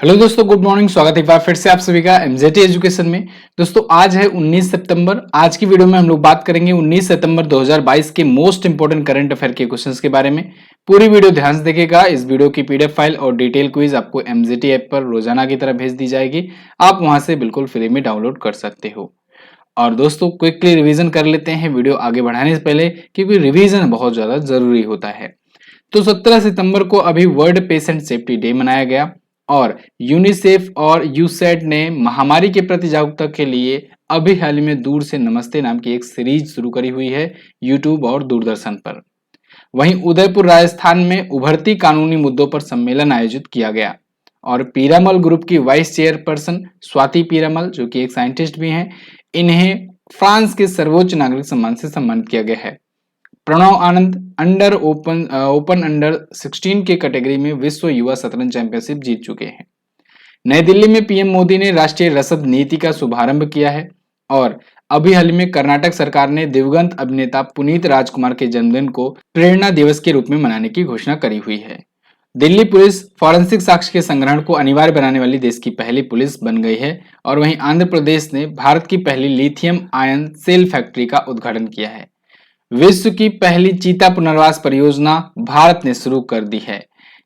Hello दोस्तों, good morning. स्वागत है एक बार फिर से आप सभी का एमजेटी एजुकेशन में। दोस्तों आज है 19 सितंबर। आज की वीडियो में हम लोग बात करेंगे 19 सितंबर 2022 के मोस्ट इंपोर्टेंट करंट अफेयर के क्वेश्चंस के बारे में। पूरी वीडियो ध्यान से देखिएगा। इस वीडियो की पीडीएफ फाइल और डिटेल क्विज आपको एमजेटी ऐप पर रोजाना की तरह भेज दी जाएगी। आप वहां से बिल्कुल फ्री में डाउनलोड कर सकते हो। और दोस्तों क्विकली रिवीजन कर लेते हैं वीडियो आगे बढ़ाने से पहले, क्योंकि रिवीजन बहुत ज्यादा जरूरी होता है। तो 17 सितंबर को अभी वर्ल्ड पेशेंट सेफ्टी डे मनाया गया और यूनिसेफ और यूसैड ने महामारी के प्रति जागरूकता के लिए अभी हाल ही में दूर से नमस्ते नाम की एक सीरीज शुरू करी हुई है यूट्यूब और दूरदर्शन पर। वहीं उदयपुर राजस्थान में उभरती कानूनी मुद्दों पर सम्मेलन आयोजित किया गया और पीरामल ग्रुप की वाइस चेयरपर्सन स्वाति पीरामल, जो कि एक साइंटिस्ट भी हैं, इन्हें फ्रांस के सर्वोच्च नागरिक सम्मान से सम्मानित किया गया है। प्रणव आनंद ओपन अंडर 16 के कैटेगरी में विश्व युवा शतरंज चैंपियनशिप जीत चुके हैं। नई दिल्ली में पीएम मोदी ने राष्ट्रीय रसद नीति का शुभारंभ किया है और अभी हाल में कर्नाटक सरकार ने दिवंगत अभिनेता पुनीत राजकुमार के जन्मदिन को प्रेरणा दिवस के रूप में मनाने की घोषणा करी हुई है। दिल्ली पुलिस फॉरेंसिक साक्ष्य के संग्रहण को अनिवार्य बनाने वाली देश की पहली पुलिस बन गई है और वहीं आंध्र प्रदेश ने भारत की पहली लिथियम आयन सेल फैक्ट्री का उद्घाटन किया है। विश्व की पहली चीता पुनर्वास परियोजना भारत ने शुरू कर दी है।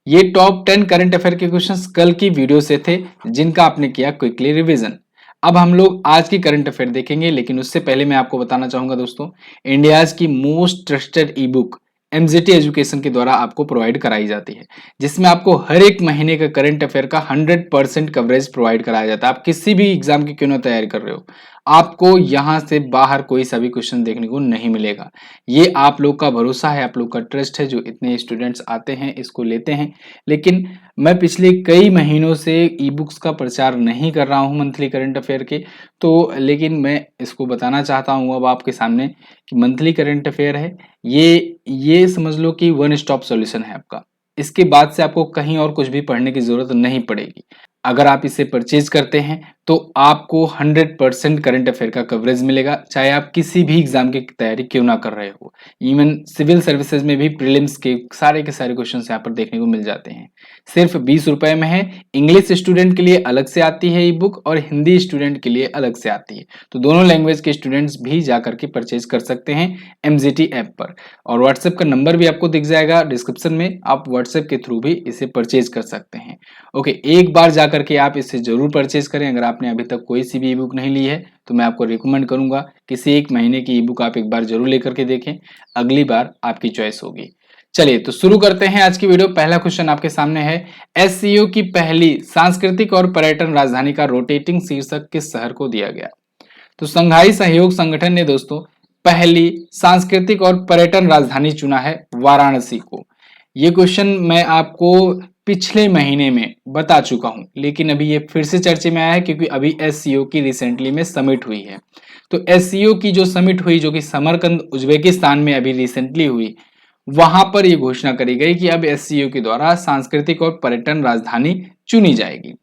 ये टॉप 10 करंट अफेयर के क्वेश्चंस कल की वीडियो से थे, जिनका आपने किया क्विकली रिवीजन। अब हम लोग आज की करंट अफेयर देखेंगे, लेकिन उससे पहले मैं आपको बताना चाहूंगा दोस्तों, इंडियाज की मोस्ट ट्रस्टेड ई बुक एमजेटी एजुकेशन के द्वारा आपको प्रोवाइड कराई जाती है, जिसमें आपको हर एक महीने का करंट अफेयर का 100% कवरेज प्रोवाइड कराया जाता है। आप किसी भी एग्जाम की क्यों ना तैयारी कर रहे हो, आपको यहां से बाहर कोई सा भी क्वेश्चन देखने को नहीं मिलेगा। ये आप लोग का भरोसा है, आप लोग का ट्रस्ट है, जो इतने स्टूडेंट्स आते हैं इसको लेते हैं। लेकिन मैं पिछले कई महीनों से ई बुक्स का प्रचार नहीं कर रहा हूं मंथली करंट अफेयर के, तो लेकिन मैं इसको बताना चाहता हूं अब आपके सामने कि मंथली करंट अफेयर है, ये समझ लो कि वन स्टॉप सॉल्यूशन है आपका। इसके बाद से आपको कहीं और कुछ भी पढ़ने की जरूरत नहीं पड़ेगी। अगर आप इसे परचेज करते हैं तो आपको 100% करंट अफेयर का कवरेज मिलेगा, चाहे आप किसी भी एग्जाम की तैयारी क्यों ना कर रहे हो। इवन सिविल सर्विसेज में भी प्रीलिम्स के सारे क्वेश्चन यहाँ पर देखने को मिल जाते हैं। सिर्फ 20 रुपए में है। इंग्लिश स्टूडेंट के लिए अलग से आती है ई बुक और हिंदी स्टूडेंट के लिए अलग से आती है, तो दोनों लैंग्वेज के स्टूडेंट्स भी जाकर के परचेज कर सकते हैं एमजीटी ऐप पर। और व्हाट्सएप का नंबर भी आपको दिख जाएगा डिस्क्रिप्शन में, आप व्हाट्सएप के थ्रू भी इसे परचेज कर सकते हैं। ओके, एक बार जाकर के आप इसे जरूर परचेज करें। अगर आपने अभी तक कोई सी भी ई बुक नहीं ली है तो मैं आपको रिकमेंड करूंगा किसी एक महीने की ई बुक आप एक बार जरूर लेकर के देखें, अगली बार आपकी चॉइस होगी। चलिए तो शुरू करते हैं आज की वीडियो। पहला क्वेश्चन आपके सामने है, एससीओ की पहली सांस्कृतिक और पर्यटन राजधानी का रोटेटिंग शीर्षक किस शहर को दिया गया? तो संघाई सहयोग संगठन ने दोस्तों पहली सांस्कृतिक और पर्यटन राजधानी चुना है वाराणसी को। ये क्वेश्चन मैं आपको पिछले महीने में बता चुका हूं, लेकिन अभी ये फिर से चर्चे में आया है क्योंकि अभी एससीओ की रिसेंटली में समिट हुई है। तो एससीओ की जो समिट हुई, जो कि समरकंद उज्बेकिस्तान में अभी रिसेंटली हुई, वहां पर यह घोषणा करी गई कि अब एससीओ के द्वारा सांस्कृतिक और पर्यटन राजधानी चुनी जाएगी।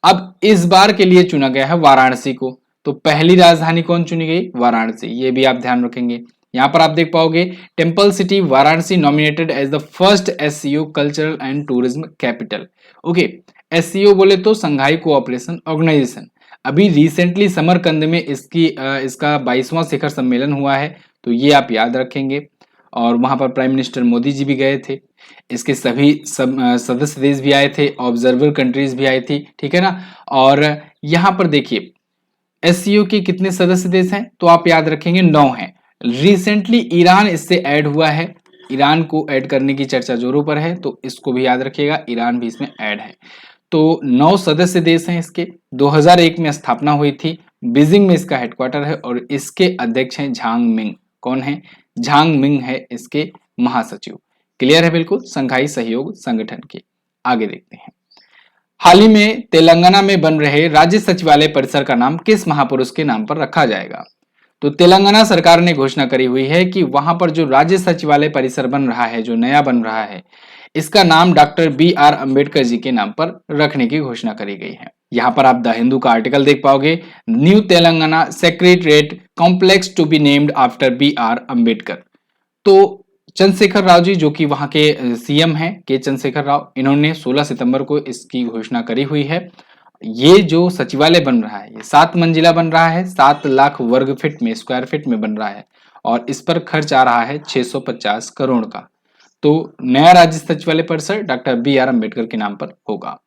अब इस बार के लिए चुना गया है वाराणसी को। तो पहली राजधानी कौन चुनी गई? वाराणसी। ये भी आप ध्यान रखेंगे। यहां पर आप देख पाओगे temple city Varanasi nominated as the first SCO cultural and tourism capital. Okay, SCO बोले तो संघाई कोऑपरेशन ऑर्गेनाइजेशन। अभी रिसेंटली समरकंद में इसका 22वां शिखर सम्मेलन हुआ है, तो ये आप याद रखेंगे। और वहां पर प्राइम मिनिस्टर मोदी जी भी गए थे। इसके सभी सदस्य देश भी आए थे, ऑब्जर्वर कंट्रीज भी आई थी, ठीक है ना। और यहां पर देखिए एससीओ के कितने सदस्य देश हैं, तो आप याद रखेंगे 9 हैं। रिसेंटली ईरान इससे ऐड हुआ है। ईरान को ऐड करने की चर्चा जोरों पर है, तो इसको भी याद रखिएगा, ईरान भी इसमें ऐड है। तो 9 सदस्य देश हैं इसके। 2001 में स्थापना हुई थी। बीजिंग में इसका हेडक्वार्टर है और इसके अध्यक्ष हैं झांग मिंग। कौन है? झांग मिंग है इसके महासचिव। क्लियर है बिल्कुल संघाई सहयोग संगठन के। आगे देखते हैं। हाल ही में तेलंगाना में बन रहे राज्य सचिवालय परिसर का नाम किस महापुरुष के नाम पर रखा जाएगा? तो तेलंगाना सरकार ने घोषणा करी हुई है कि वहां पर जो राज्य सचिवालय परिसर बन रहा है, जो नया बन रहा है, इसका नाम डॉक्टर BR अम्बेडकर जी के नाम पर रखने की घोषणा करी गई है। यहाँ पर आप द हिंदू का आर्टिकल देख पाओगे, new Telangana secretariat complex to be named after BR Ambedkar. तो चंद्रशेखर राव जी जो कि वहां के सीएम हैं, के चंद्रशेखर राव, इन्होंने 16 सितंबर को इसकी घोषणा करी हुई है। ये जो सचिवालय बन रहा है ये 7 मंजिला बन रहा है, 7 लाख वर्ग फीट में, स्क्वायर फीट में बन रहा है और इस पर खर्च आ रहा है 650 करोड़ का। तो नया राज्य सचिवालय परिसर डॉक्टर बी आर अम्बेडकर के नाम पर होगा।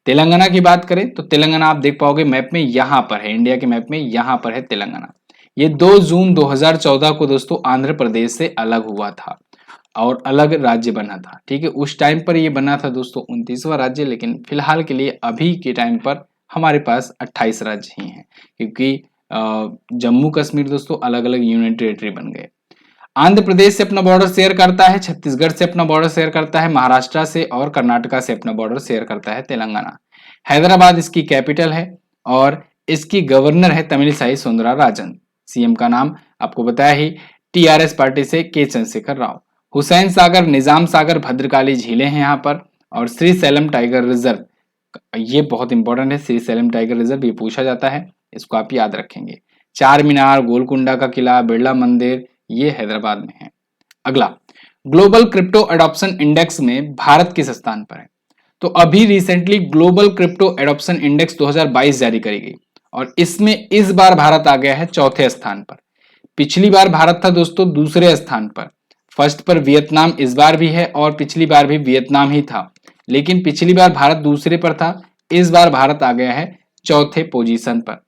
तेलंगाना की बात करें तो तेलंगाना आप देख पाओगे मैप में, यहां पर है, इंडिया के मैप में यहां पर है तेलंगाना। ये 2 जून 2014 को दोस्तों आंध्र प्रदेश से अलग हुआ था और अलग राज्य बना था। ठीक है, उस टाइम पर ये बना था दोस्तों 29वां राज्य, लेकिन फिलहाल के लिए अभी के टाइम पर हमारे पास 28 राज्य ही हैं, क्योंकि जम्मू कश्मीर दोस्तों अलग अलग यूनियन टेरिटरी बन गए। आंध्र प्रदेश से अपना बॉर्डर शेयर करता है, छत्तीसगढ़ से अपना बॉर्डर शेयर करता है, महाराष्ट्र से और कर्नाटका से अपना बॉर्डर शेयर करता है तेलंगाना। हैदराबाद इसकी कैपिटल है और इसकी गवर्नर है तमिलिसाई सुंदरराजन। सीएम का नाम आपको बताया ही, टीआरएस पार्टी से के चंद्रशेखर राव। हुसैन सागर, निजाम सागर, भद्रकाली झीलें हैं यहाँ पर, और श्री सैलम टाइगर रिजर्व, ये बहुत इंपॉर्टेंट है, श्री सैलम टाइगर रिजर्व, ये पूछा जाता है, इसको आप याद रखेंगे। चार मीनार, गोलकुंडा का किला, बिरला मंदिर, ये हैदराबाद में है। अगला, ग्लोबल क्रिप्टो एडॉप्शन इंडेक्स में भारत किस स्थान पर है? तो अभी recently global crypto adoption index 2022 जारी करी गई और इसमें इस बार भारत आ गया है चौथे स्थान पर। पिछली बार भारत था दोस्तों दूसरे स्थान पर, फर्स्ट पर वियतनाम इस बार भी है और पिछली बार भी वियतनाम ही था, लेकिन पिछली बार भारत दूसरे पर था, इस बार भारत आ गया है चौथे पोजीशन पर।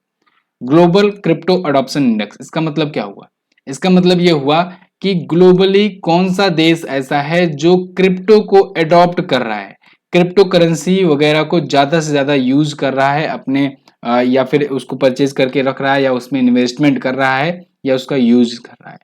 ग्लोबल क्रिप्टो अडॉप्शन इंडेक्स, इसका मतलब क्या हुआ? इसका मतलब यह हुआ कि ग्लोबली कौन सा देश ऐसा है जो क्रिप्टो को एडॉप्ट कर रहा है, क्रिप्टो करेंसी वगैरह को ज्यादा से ज्यादा यूज कर रहा है अपने, या फिर उसको परचेज करके रख रहा है, या उसमें इन्वेस्टमेंट कर रहा है, या उसका यूज कर रहा है।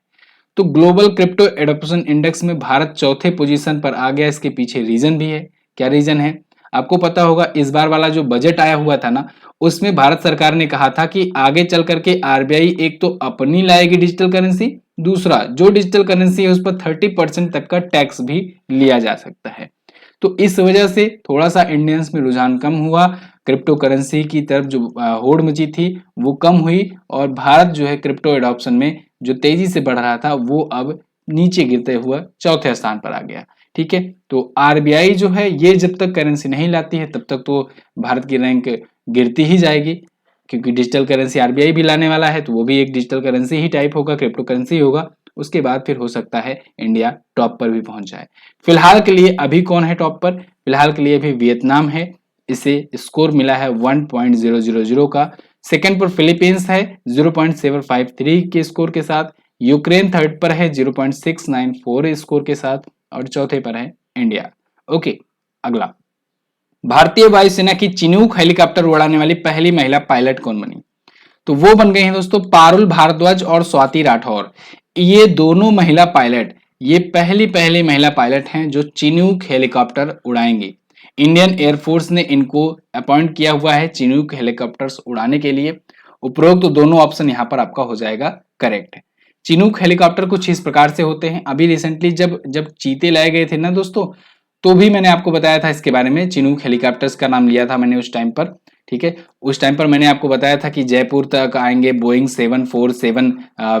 तो ग्लोबल क्रिप्टो एडॉप्शन इंडेक्स में भारत चौथे पोजीशन पर आ गया। इसके पीछे रीजन भी है। क्या रीजन है? आपको पता होगा इस बार वाला जो बजट आया हुआ था ना, उसमें भारत सरकार ने कहा था कि आगे चल करके आरबीआई एक तो अपनी लाएगी डिजिटल करेंसी, दूसरा जो डिजिटल करेंसी है उस पर 30% तक का टैक्स भी लिया जा सकता है। तो इस वजह से थोड़ा सा इंडियंस में रुझान कम हुआ, क्रिप्टो करेंसी की तरफ जो होड़ मची थी वो कम हुई, और भारत जो है क्रिप्टो एडॉप्शन में जो तेजी से बढ़ रहा था वो अब नीचे गिरते हुआ चौथे स्थान पर आ गया। ठीक है, तो आरबीआई जो है ये जब तक करेंसी नहीं लाती है तब तक तो भारत की रैंक गिरती ही जाएगी, क्योंकि डिजिटल करेंसी आरबीआई भी लाने वाला है तो वो भी एक डिजिटल करेंसी ही टाइप होगा, क्रिप्टो करेंसी होगा। उसके बाद फिर हो सकता है इंडिया टॉप पर भी पहुंच जाए। फिलहाल के लिए अभी कौन है टॉप पर? फिलहाल के लिए अभी वियतनाम है, इसे स्कोर मिला है 1.000 का। सेकंड पर फिलीपींस है 0.753 के स्कोर के साथ। यूक्रेन थर्ड पर है 0.694 स्कोर के साथ, और चौथे पर है इंडिया। ओके, अगला, भारतीय वायुसेना की चिनूक हेलीकॉप्टर उड़ाने वाली पहली महिला पायलट कौन बनी? तो वो बन गई हैं दोस्तों पारुल भारद्वाज और स्वाति राठौर। ये दोनों महिला पायलट, ये पहली पहली महिला पायलट हैं जो चिनूक हेलीकॉप्टर उड़ाएंगी। इंडियन एयरफोर्स ने इनको अपॉइंट किया हुआ है चिनूक हेलीकॉप्टर्स उड़ाने के लिए। उपरोक्त तो दोनों ऑप्शन यहाँ पर आपका हो जाएगा करेक्ट। चिनूक हेलीकॉप्टर कुछ इस प्रकार से होते हैं। अभी रिसेंटली जब जब चीते लाए गए थे ना दोस्तों, तो भी मैंने आपको बताया था इसके बारे में, चिनूक हेलीकॉप्टर्स का नाम लिया था मैंने उस टाइम पर। ठीक है, उस टाइम पर मैंने आपको बताया था कि जयपुर तक आएंगे बोइंग 747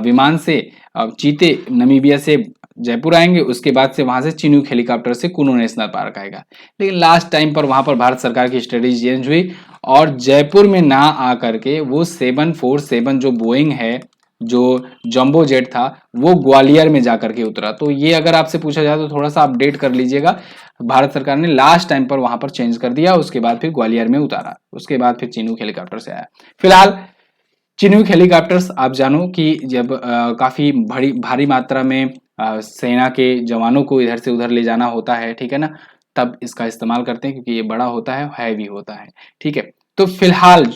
विमान से, चीते नमीबिया से जयपुर आएंगे, उसके बाद से वहां से चिनूक हेलीकॉप्टर से कुनो नेशनल पार्क आएगा। लेकिन लास्ट टाइम पर वहां पर भारत सरकार की स्ट्रेटेजी चेंज हुई और जयपुर में ना आ करके वो 747 जो बोइंग है, जो जंबो जेट था, वो ग्वालियर में जाकर के उतरा। तो ये अगर आपसे पूछा जाए तो थोड़ा सा अपडेट कर लीजिएगा, भारत सरकार ने लास्ट टाइम पर वहां पर चेंज कर दिया, उसके बाद फिर ग्वालियर में उतारा, उसके बाद फिर चिनूक हेलीकॉप्टर से आया। फिलहाल चिनूक हेलीकॉप्टर्स आप जानो कि जब काफी भारी मात्रा में सेना के जवानों को इधर से उधर ले जाना होता है, ठीक है ना, तब इसका इस्तेमाल करते हैं, क्योंकि ये बड़ा होता है, हैवी होता है। ठीक है, तो फिलहाल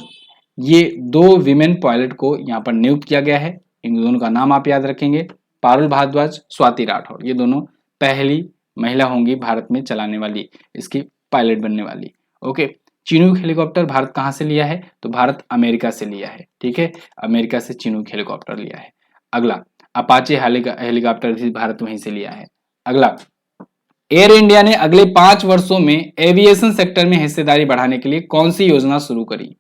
ये दो विमेन पायलट को यहाँ पर नियुक्त किया गया है। इन दोनों का नाम आप याद रखेंगे, पारुल भारद्वाज, स्वाति राठौर, ये दोनों पहली महिला होंगी भारत में चलाने वाली, इसकी पायलट बनने वाली। ओके, चिनूक हेलीकॉप्टर भारत कहाँ से लिया है? तो भारत अमेरिका से लिया है। ठीक है, अमेरिका से चिनूक हेलीकॉप्टर लिया है। अगला, अपाचे हेलीकॉप्टर भी भारत वहीं से लिया है। अगला, एयर इंडिया ने अगले 5 वर्षों में एविएशन सेक्टर में हिस्सेदारी बढ़ाने के लिए कौन सी योजना शुरू करी?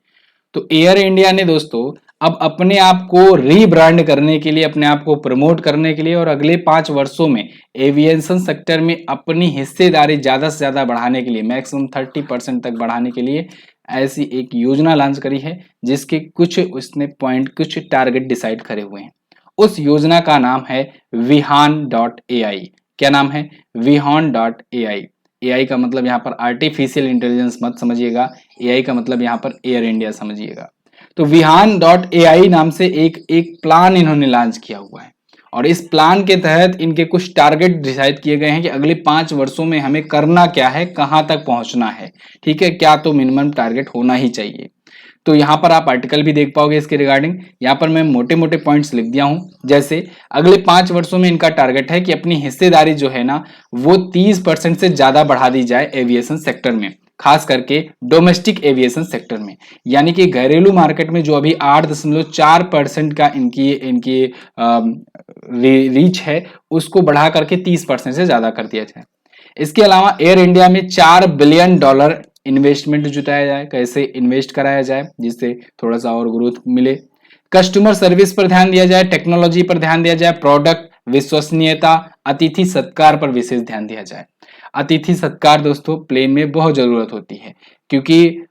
तो एयर इंडिया ने दोस्तों अब अपने आप को रीब्रांड करने के लिए, अपने आप को प्रमोट करने के लिए और अगले 5 वर्षों में एविएशन सेक्टर में अपनी हिस्सेदारी ज्यादा से ज्यादा बढ़ाने के लिए, मैक्सिमम 30% तक बढ़ाने के लिए ऐसी एक योजना लॉन्च करी है, जिसके कुछ उसने पॉइंट, कुछ टारगेट डिसाइड करे हुए हैं। उस योजना का नाम है विहान.ai। क्या नाम है? विहान.ai। एआई का मतलब यहाँ पर आर्टिफिशियल इंटेलिजेंस मत समझिएगा, एआई का मतलब यहाँ पर एयर इंडिया समझिएगा। तो विहान.ai नाम से एक प्लान इन्होंने लॉन्च किया हुआ है और इस प्लान के तहत इनके कुछ टारगेट डिसाइड किए गए हैं कि अगले 5 वर्षों में हमें करना क्या है, कहां तक पहुंचना है। ठीक है, क्या तो मिनिमम टारगेट होना ही चाहिए। तो यहाँ पर आप आर्टिकल भी देख पाओगे इसके रिगार्डिंग। यहाँ पर मैं मोटे मोटे पॉइंट्स लिख दिया हूं। जैसे अगले 5 वर्षों में इनका टारगेट है कि अपनी हिस्सेदारी जो है ना वो 30% से ज्यादा बढ़ा दी जाए एविएशन सेक्टर में, खास करके डोमेस्टिक एविएशन सेक्टर में। यानी कि घरेलू मार्केट में जो अभी 8.4% का इनकी रीच है, उसको बढ़ा करके 30% से ज्यादा कर दिया जाए। इसके अलावा एयर इंडिया में $4 बिलियन इन्वेस्टमेंट जुटाया जाए, कैसे इन्वेस्ट कराया जाए जिससे थोड़ा सा और ग्रोथ मिले। कस्टमर सर्विस पर ध्यान दिया जाए, टेक्नोलॉजी पर ध्यान दिया जाए, प्रोडक्ट विश्वसनीयता, अतिथि सत्कार पर विशेष ध्यान दिया जाए। अतिथि सत्कार दोस्तों प्लेन में बहुत जरूरत होती है, क्योंकि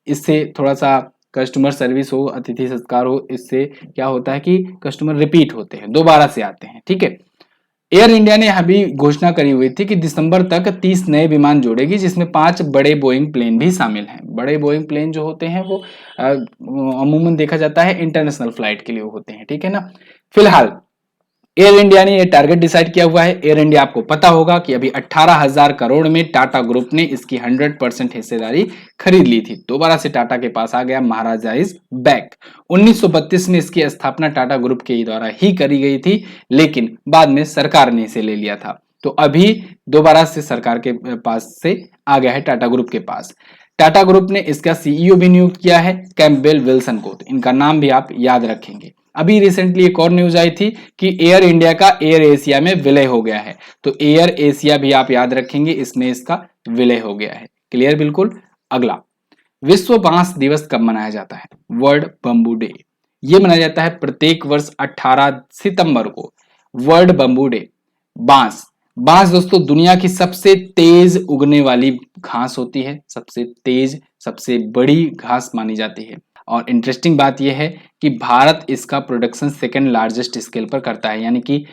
इससे थोड़ा सा कस्टमर सर्विस हो, अतिथि सत्कार हो, इससे क्या होता है कि कस्टमर रिपीट होते हैं, दोबारा से आते हैं। ठीक है, एयर इंडिया ने अभी घोषणा करी हुई थी कि दिसंबर तक 30 नए विमान जोड़ेगी, जिसमें 5 बड़े बोइंग प्लेन भी शामिल हैं। बड़े बोइंग प्लेन जो होते हैं वो अमूमन देखा जाता है इंटरनेशनल फ्लाइट के लिए होते हैं। ठीक है ना। फिलहाल एयर इंडिया ने ये टारगेट डिसाइड किया हुआ है। एयर इंडिया, आपको पता होगा कि अभी 18,000 करोड़ में टाटा ग्रुप ने इसकी 100% हिस्सेदारी खरीद ली थी। दोबारा से टाटा के पास आ गया, महाराजा इज बैक। 1932 में इसकी स्थापना टाटा ग्रुप के द्वारा ही करी गई थी, लेकिन बाद में सरकार ने इसे ले लिया था। तो अभी दोबारा से सरकार के पास से आ गया है टाटा ग्रुप के पास। टाटा ग्रुप ने इसका सीईओ भी नियुक्त किया है, कैम्पबेल विल्सन को। तो इनका नाम भी आप याद रखेंगे। अभी रिसेंटली एक और न्यूज आई थी कि एयर इंडिया का एयर एशिया में विलय हो गया है। तो एयर एशिया भी आप याद रखेंगे, इसमें इसका विलय हो गया है। क्लियर बिल्कुल। अगला, विश्व बांस दिवस कब मनाया जाता है? World bamboo day. ये मनाया जाता है प्रत्येक वर्ष 18 सितंबर को, वर्ल्ड बम्बू डे। बांस, बांस दोस्तों दुनिया की सबसे तेज उगने वाली घास होती है, सबसे तेज, सबसे बड़ी घास मानी जाती है। और इंटरेस्टिंग बात यह है कि भारत इसका प्रोडक्शन सेकेंड लार्जेस्ट स्केल पर करता है, यानी कि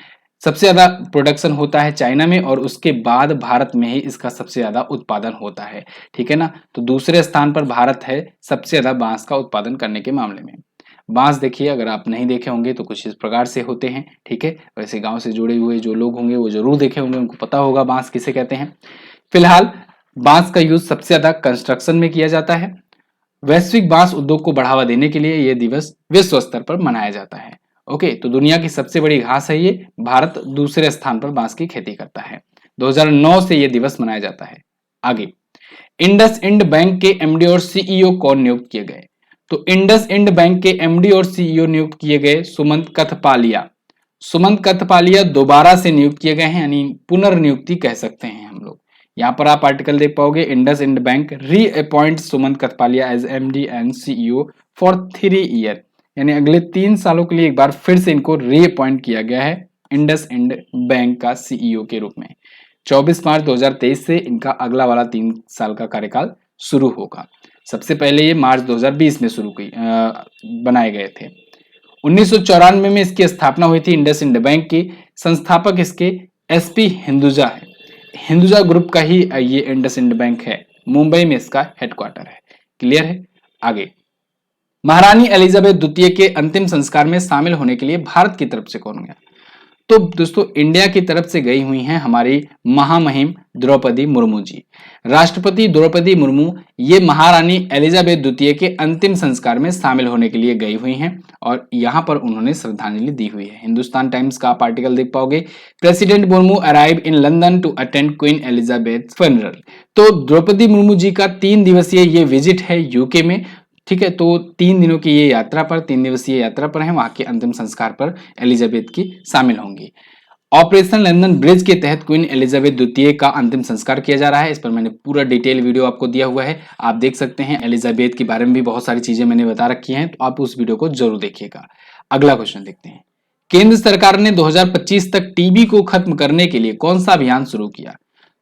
सबसे ज्यादा प्रोडक्शन होता है चाइना में और उसके बाद भारत में ही इसका सबसे ज्यादा उत्पादन होता है। ठीक है ना। तो दूसरे स्थान पर भारत है सबसे ज्यादा बांस का उत्पादन करने के मामले में। बांस देखिए, अगर आप नहीं देखे होंगे तो कुछ इस प्रकार से होते हैं। ठीक है, वैसे गांव से जुड़े हुए जो लोग होंगे वो जरूर देखे होंगे, उनको पता होगा बांस किसे कहते हैं। फिलहाल बांस का यूज सबसे ज्यादा कंस्ट्रक्शन में किया जाता है। वैश्विक बांस उद्योग को बढ़ावा देने के लिए यह दिवस विश्व स्तर पर मनाया जाता है। ओके, तो दुनिया की सबसे बड़ी घास है ये। भारत दूसरे स्थान पर बांस की खेती करता है। 2009 से यह दिवस मनाया जाता है। आगे, इंडस इंड बैंक के एमडी और सीईओ कौन नियुक्त किए गए? तो इंडस इंड बैंक के एमडी और सीईओ नियुक्त किए गए सुमंत कथपालिया। सुमंत कथपालिया दोबारा से नियुक्त किए गए हैं, यानी पुनर्नियुक्ति कह सकते हैं हम लोग। यहाँ पर आप आर्टिकल देख पाओगे, IndusInd bank reappoint Sumant Kathpalia as MD and CEO for 3 year, यानी अगले 3 सालों के लिए एक बार फिर से इनको री अपॉइंट किया गया है इंडस इंड बैंक का सीईओ के रूप में। 24 मार्च 2023 से इनका अगला वाला 3 साल का कार्यकाल शुरू होगा। सबसे पहले ये मार्च 2020 में बनाए गए थे। 1994 में इसकी स्थापना हुई थी इंडस इंड बैंक की। संस्थापक इसके एसपी हिंदुजा है। हिंदुजा ग्रुप का ही ये इंडस इंड बैंक है। मुंबई में इसका हेडक्वार्टर है। क्लियर है। आगे, महारानी एलिजाबेथ द्वितीय के अंतिम संस्कार में शामिल होने के लिए भारत की तरफ से कौन गया? तो दोस्तों इंडिया की तरफ से गई हुई हैं हमारी महामहिम द्रौपदी मुर्मू जी। राष्ट्रपति द्रौपदी मुर्मू ये महारानी एलिजाबेथ द्वितीय के अंतिम संस्कार में शामिल होने के लिए गई हुई हैं और यहां पर उन्होंने श्रद्धांजलि दी हुई है। हिंदुस्तान टाइम्स का आप आर्टिकल देख पाओगे, president Murmu arrive in London to attend queen Elizabeth funeral. तो द्रौपदी मुर्मू जी का 3 दिवसीय ये विजिट है यूके में। ठीक है, तो 3 दिनों की ये यात्रा पर, 3 दिवसीय यात्रा पर है, वहां के अंतिम संस्कार पर एलिजाबेथ की शामिल होंगी। ऑपरेशन लंदन ब्रिज के तहत क्वीन एलिजाबेथ द्वितीय का अंतिम संस्कार किया जा रहा है। इस पर मैंने पूरा डिटेल वीडियो आपको दिया हुआ है, आप देख सकते हैं। एलिजाबेथ के बारे में भी बहुत सारी चीजें मैंने बता रखी हैं, तो आप उस वीडियो को जरूर देखिएगा। अगला क्वेश्चन देखते हैं। केंद्र सरकार ने 2025 तक टीबी को खत्म करने के लिए कौन सा अभियान शुरू किया?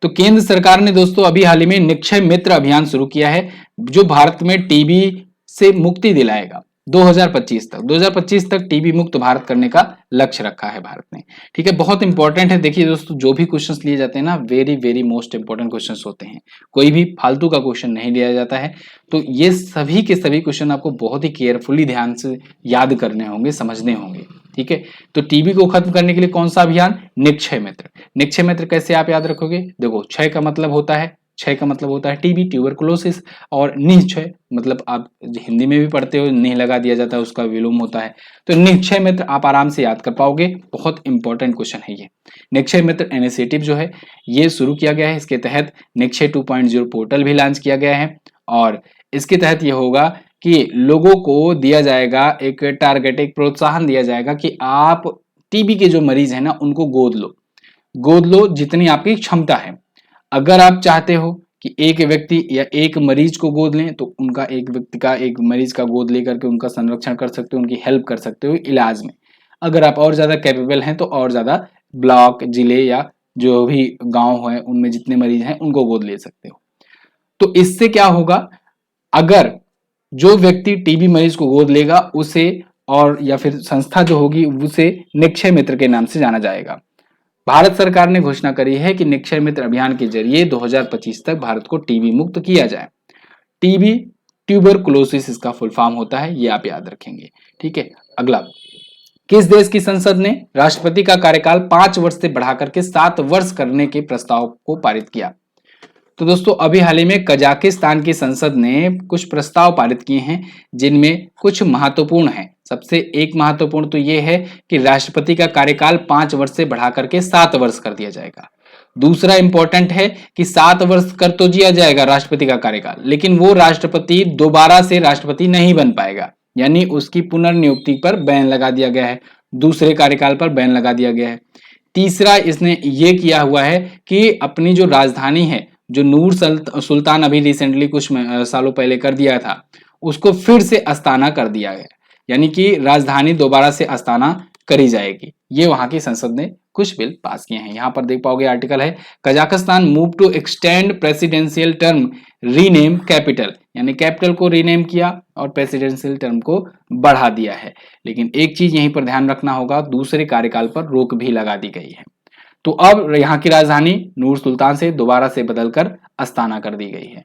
तो केंद्र सरकार ने दोस्तों अभी हाल ही में निक्षय मित्र अभियान शुरू किया है, जो भारत में टीबी से मुक्ति दिलाएगा। 2025 तक टीबी मुक्त भारत करने का लक्ष्य रखा है भारत ने। ठीक है, बहुत इंपॉर्टेंट है। देखिए दोस्तों, जो भी क्वेश्चंस लिए जाते हैं ना, very very most important questions होते हैं, कोई भी फालतू का क्वेश्चन नहीं लिया जाता है। तो ये सभी के सभी क्वेश्चन आपको बहुत ही केयरफुली ध्यान से याद करने होंगे, समझने होंगे। ठीक है, तो टीबी को खत्म करने के लिए कौन सा अभियान? निक्षय मित्र। निक्षय मित्र कैसे आप याद रखोगे? देखो, क्षय का मतलब होता है, क्षय का मतलब होता है टीबी, ट्यूबरकुलोसिस, और निक्षय मतलब आप हिंदी में भी पढ़ते हो, निह लगा दिया जाता है, उसका विलोम होता है। तो निक्षय मित्र आप आराम से याद कर पाओगे, बहुत इंपॉर्टेंट क्वेश्चन है ये। निक्षय मित्र इनिशिएटिव जो है ये शुरू किया गया है। इसके तहत निक्षय 2.0 पोर्टल भी लॉन्च किया गया है, और इसके तहत ये होगा कि लोगों को दिया जाएगा एक टारगेट, एक प्रोत्साहन दिया जाएगा कि आप टीबी के जो मरीज है ना, उनको गोद लो जितनी आपकी क्षमता है। अगर आप चाहते हो कि एक व्यक्ति या एक मरीज को गोद लें, तो उनका एक व्यक्ति का, एक मरीज का गोद लेकर के उनका संरक्षण कर सकते हो, उनकी हेल्प कर सकते हो इलाज में। अगर आप और ज्यादा कैपेबल हैं तो और ज्यादा ब्लॉक, जिले या जो भी गांव है उनमें जितने मरीज हैं उनको गोद ले सकते हो। तो इससे क्या होगा, अगर जो व्यक्ति टीबी मरीज को गोद लेगा उसे, और या फिर संस्था जो होगी उसे निक्षय मित्र के नाम से जाना जाएगा। भारत सरकार ने घोषणा करी है कि निक्षय मित्र अभियान के जरिए 2025 तक भारत को टीबी मुक्त किया जाए। टीबी ट्यूबरकुलोसिस इसका फुल फॉर्म होता है, ये आप याद रखेंगे। ठीक है, अगला, किस देश की संसद ने राष्ट्रपति का कार्यकाल 5 वर्ष से बढ़ाकर के 7 वर्ष करने के प्रस्ताव को पारित किया? तो दोस्तों अभी हाल ही में कजाकिस्तान की संसद ने कुछ प्रस्ताव पारित किए हैं, जिनमें कुछ महत्वपूर्ण हैं। सबसे एक महत्वपूर्ण तो यह है कि राष्ट्रपति का कार्यकाल 5 वर्ष से बढ़ाकर के 7 वर्ष कर दिया जाएगा। दूसरा इंपॉर्टेंट है कि 7 वर्ष कर तो दिया जाएगा राष्ट्रपति का कार्यकाल, लेकिन वो राष्ट्रपति दोबारा से राष्ट्रपति नहीं बन पाएगा, यानी उसकी पुनर्नियुक्ति पर बैन लगा दिया गया है, दूसरे कार्यकाल पर बैन लगा दिया गया है। तीसरा इसने ये किया हुआ है कि अपनी जो राजधानी है, जो नूर सुल्तान अभी रिसेंटली कुछ सालों पहले कर दिया था, उसको फिर से अस्ताना कर दिया गया, यानी कि राजधानी दोबारा से अस्ताना करी जाएगी। ये वहां की संसद ने कुछ बिल पास किए हैं। यहां पर देख पाओगे आर्टिकल है, Kazakhstan move to extend presidential term rename capital, यानी कैपिटल को रीनेम किया और प्रेसिडेंशियल टर्म को बढ़ा दिया है। लेकिन एक चीज यहीं पर ध्यान रखना होगा, दूसरे कार्यकाल पर रोक भी लगा दी गई है। तो अब यहाँ की राजधानी नूर सुल्तान से दोबारा से बदलकर अस्ताना कर दी गई है।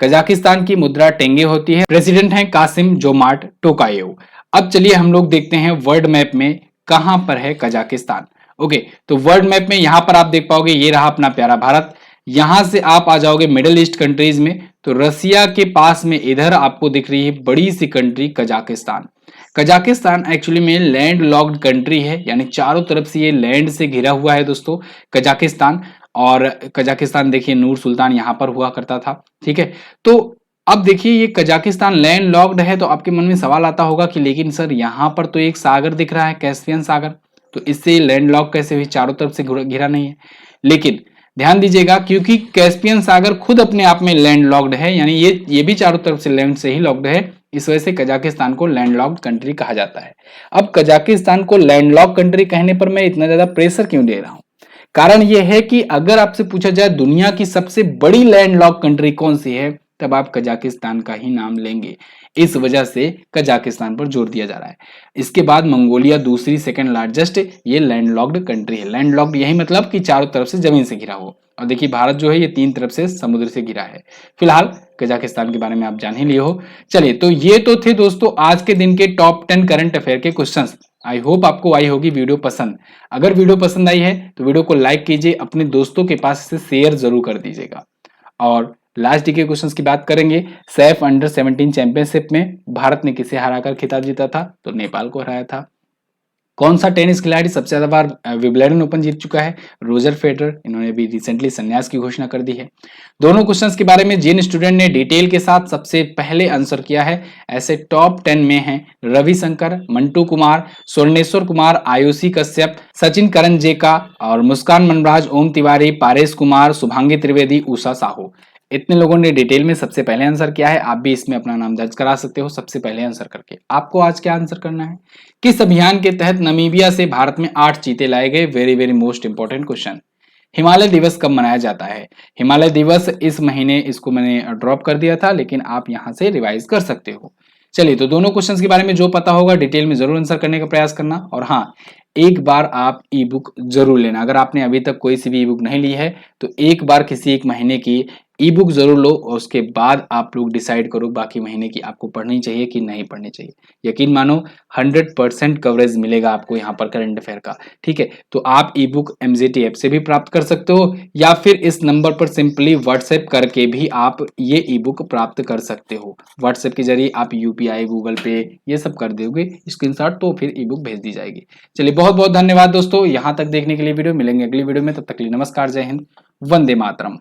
कजाकिस्तान की मुद्रा टेंगे होती है। प्रेसिडेंट हैं कासिम जोमार्ट टोकायेव। अब चलिए हम लोग देखते हैं वर्ल्ड मैप में कहां पर है कजाकिस्तान। ओके, तो वर्ल्ड मैप में यहां पर आप देख पाओगे, ये रहा अपना प्यारा भारत। यहां से आप आ जाओगे मिडिल ईस्ट कंट्रीज में, तो रसिया के पास में इधर आपको दिख रही है बड़ी सी कंट्री कजाकिस्तान। कजाकिस्तान एक्चुअली में लैंड लॉक्ड कंट्री है, यानी चारों तरफ से ये लैंड से घिरा हुआ है दोस्तों कजाकिस्तान। और कजाकिस्तान देखिए नूर सुल्तान यहां पर हुआ करता था। ठीक है, तो अब देखिए ये कजाकिस्तान लैंड लॉक्ड है, तो आपके मन में सवाल आता होगा कि लेकिन सर यहां पर तो एक सागर दिख रहा है, कैस्पियन सागर, तो इससे लैंड लॉक कैसे हुई, चारों तरफ से घिरा नहीं है। लेकिन ध्यान दीजिएगा, क्योंकि कैस्पियन सागर खुद अपने आप में लैंड लॉक्ड है, यानी ये भी चारों तरफ से लैंड से ही लॉक्ड है, इस वजह से कजाकिस्तान को लैंडलॉक्ड कंट्री कहा जाता है। अब कजाकिस्तान को लैंडलॉक्ड कंट्री कहने पर मैं इतना ज्यादा प्रेशर क्यों दे रहा हूं? कारण यह है कि अगर आपसे पूछा जाए दुनिया की सबसे बड़ी लैंडलॉक्ड कंट्री कौन सी है, तब आप कजाकिस्तान का ही नाम लेंगे। इस वजह से कजाकिस्तान पर जोर दिया जा रहा है। इसके बाद मंगोलिया दूसरी सेकंड लार्जेस्ट ये लैंडलॉक्ड कंट्री है। लैंडलॉक्ड यही मतलब कि चारों तरफ से जमीन से घिरा हो, और देखिए भारत जो है ये 3 तरफ से समुद्र से घिरा है। फिलहाल कजाकिस्तान के बारे में आप जान ही लिए हो। चलिए, तो ये तो थे दोस्तों आज के दिन के टॉप 10 करंट अफेयर के क्वेश्चंस। आई होप आपको आई होगी वीडियो पसंद। अगर वीडियो पसंद आई है तो वीडियो को लाइक कीजिए, अपने दोस्तों के पास इसे शेयर जरूर कर दीजिएगा। और लास्ट डे के क्वेश्चंस की बात करेंगे। सैफ अंडर 17 चैंपियनशिप में भारत ने किसे हराकर खिताब जीता था? तो नेपाल को हराया था। कौन सा टेनिस खिलाड़ी सबसे ज्यादा बार विंबलडन ओपन जीत चुका है? रोजर फेडरर, इन्होंने भी रिसेंटली संन्यास की घोषणा कर दी है। दोनों क्वेश्चंस के बारे में जिन स्टूडेंट ने डिटेल के साथ सबसे पहले आंसर किया है, ऐसे टॉप 10 में हैं रविशंकर, मंटू कुमार, स्वर्णेश्वर कुमार, आयुषी कश्यप, सचिन करंजेका और मुस्कान मनराज, ओम तिवारी, पारेश कुमार, शुभांगी त्रिवेदी, उषा साहू। इतने लोगों ने डिटेल में सबसे पहले आंसर किया है। आप भी इसमें अपना नाम दर्ज करा सकते हो सबसे पहले आंसर करके। आपको आज क्या आंसर करना है? किस अभियान के तहत नामीबिया से भारत में 8 चीते लाए गए? Very very most important question. Himalaya दिवस कब मनाया जाता है? हिमालय दिवस इस महीने, इसको मैंने ड्रॉप कर दिया था लेकिन आप यहां से रिवाइज कर सकते हो। चलिए, तो दोनों क्वेश्चंस के बारे में जो पता होगा डिटेल में जरूर आंसर करने का प्रयास करना। और हाँ, एक बार आप ई बुक जरूर लेना। अगर आपने अभी तक कोई सी भी ई बुक नहीं ली है तो एक बार किसी एक महीने की ई बुक जरूर लो और उसके बाद आप लोग डिसाइड करो बाकी महीने की आपको पढ़नी चाहिए कि नहीं पढ़नी चाहिए। यकीन मानो 100% कवरेज मिलेगा आपको यहाँ पर करंट अफेयर का। ठीक है, तो आप ई बुक एमजेटी ऐप से भी प्राप्त कर सकते हो या फिर इस नंबर पर सिंपली व्हाट्सएप करके भी आप ये ई बुक प्राप्त कर सकते हो। व्हाट्सएप के जरिए आप यूपीआई, गूगल पे ये सब कर दोगे स्क्रीनशॉट, तो फिर ई बुक भेज दी जाएगी। चलिए, बहुत बहुत धन्यवाद दोस्तों यहाँ तक देखने के लिए वीडियो। मिलेंगे अगली वीडियो में, तब तक के लिए नमस्कार, जय हिंद, वंदे मातरम।